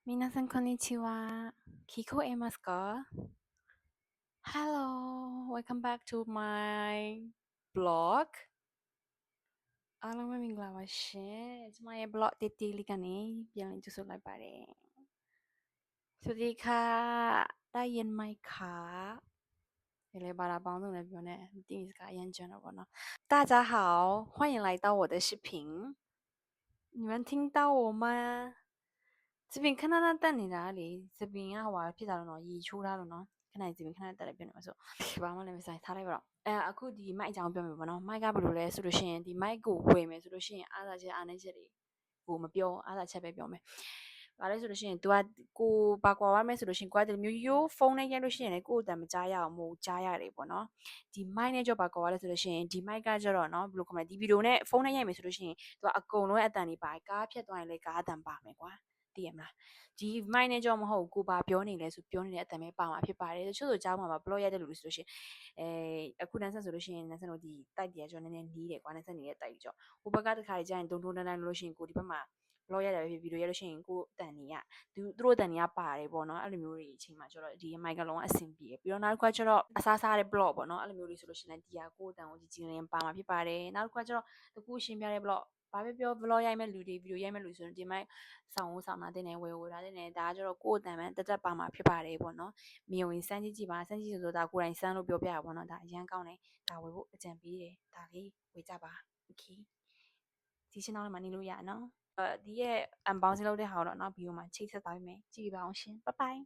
皆さんこんにちは。聞こえますか Hello, welcome back to my blog. အားလုံးပဲမင်္ဂလာပါရှင်။ကျွန်မရဲ့ blog တစ်တီးလေးကနေပြန်လည်ကြိုဆိုလိုက်ပါတယ်။စวัสดีค่ะได้ยินไหมคะဒီလေဘာသာပေါင်းစုံလည်းပြောနေဒီစကားအရင်ကျန်တော့ဗောနော်大家好欢迎来到我的视频你们听到我吗这边ခဏခဏတက်နေတာလေ这边ကဟိုဖြစ်တာလို့နော်ရေချိုးထားလို့နော်ခဏ这边ခဏတက်တယ်ပြောနေမှာဆိုဘာမှလည်းမဆိုင်ထားလိုက်ပါတော့အခုဒီ mic အကြောင်းပြောမယ်ပေါ့နော် mic ကဘယ်လိုလဲဆိုလို့ရှိရင်ဒီ mic ကိုဝယ်မယ်ဆိုလို့ရှိရင်အားသာချက်အားနည်းချက်တွေကိုမပြောအားသာချက်ပဲပြောမယ်။ဘာလဲဆိုလို့ရှိရင် तू ကကိုဘာကွာဝါမယ်ဆိုလို့ရှိရင်ကိုကဒီမျိုးရိုးဖုန်းနဲ့ရိုက်လို့ရှိရင်လည်းကိုယ်အတန်မကြားရအောင်မို့ကြားရတယ်ပေါ့နော်။ဒီ mic နဲ့ကြောဘာကွာဝါလဲဆိုလို့ရှိရင်ဒီ mic ကကြတော့နော်ဘယ်လိုခေါ်မလဲဒီဗီဒီယိုနဲ့ဖုန်းနဲ့ရိုက်မယ်ဆိုလို့ရှိရင် तू ကအကုန်လုံးအတန်တွေပါကားဖြတ်သွားရင်လည်းကားအတန်ပါမယ်ကွာ။သိရမလားဒီ mic နဲ့ကြောမဟုတ်ကိုဘာပြောနေလဲဆိုပြောနေတဲ့အတန်ပဲပါမှာဖြစ်ပါတယ်တချို့ဆိုကြားမှာ blog ရိုက်တဲ့လူတွေဆိုလို့ရှိရင်အခုနန်းဆက်ဆိုလို့ရှိရင်နန်းဆက်တို့ဒီတိုက်တည်းကြောနည်းနည်းနီးတယ်ကွာနန်းဆက်နေတဲ့တိုက်ကြောဟိုဘက်ကတခါကြာရင်ဒုံဒုံတန်းတန်းလို့ရှိရင်ကိုဒီဘက်မှာ blog ရတယ်ပဲဗီဒီယိုရလို့ရှိရင်ကိုတန်နေရသူတို့တန်နေရပါတယ်ပေါ့နော်အဲ့လိုမျိုးတွေအချိန်မှာကျတော့ဒီ mic ကလုံးဝအဆင်ပြေပြီးတော့နောက်တစ်ခါကျတော့အစားစားတဲ့ blog ပေါ့နော်အဲ့လိုမျိုးတွေဆိုလို့ရှိရင်ဒီဟာကိုတန်ကိုကြီးလင်းပါမှာဖြစ်ပါတယ်နောက်တစ်ခါကျတော့တကူရှင်းပြတဲ့ blog ဘာပဲပြော blog ရိုက်မဲ့လူတွေဗီဒီယိုရိုက်မဲ့လူဆိုရင်ဒီ mic ဆောင်လာတဲ့နယ်ဝယ်ထားတဲ့နယ်ဒါကကျတော့ကိုယ်အတန်မှတက်ပါမှာဖြစ်ပါတယ်ပေါ့နော်မြင်ဝင်စမ်းကြည့်ကြည့်ပါစမ်းကြည့်ဆိုတော့ဒါကိုယ်တိုင်စမ်းလို့ပြောပြရပါတော့ဒါအရန်ကောင်းတယ်ဒါဝယ်ဖို့အကြံပေးတယ်ဒါလေးဝယ်ကြပါ okay ဒီရှင်းတော့မှနေလို့ရနော်ဒီရဲ့ unboxing လုပ်တဲ့ဟာတော့နောက်ဗီဒီယိုမှာချိတ်ဆက်သွားပြီမယ်ကြည့်ပါအောင်ရှင် bye bye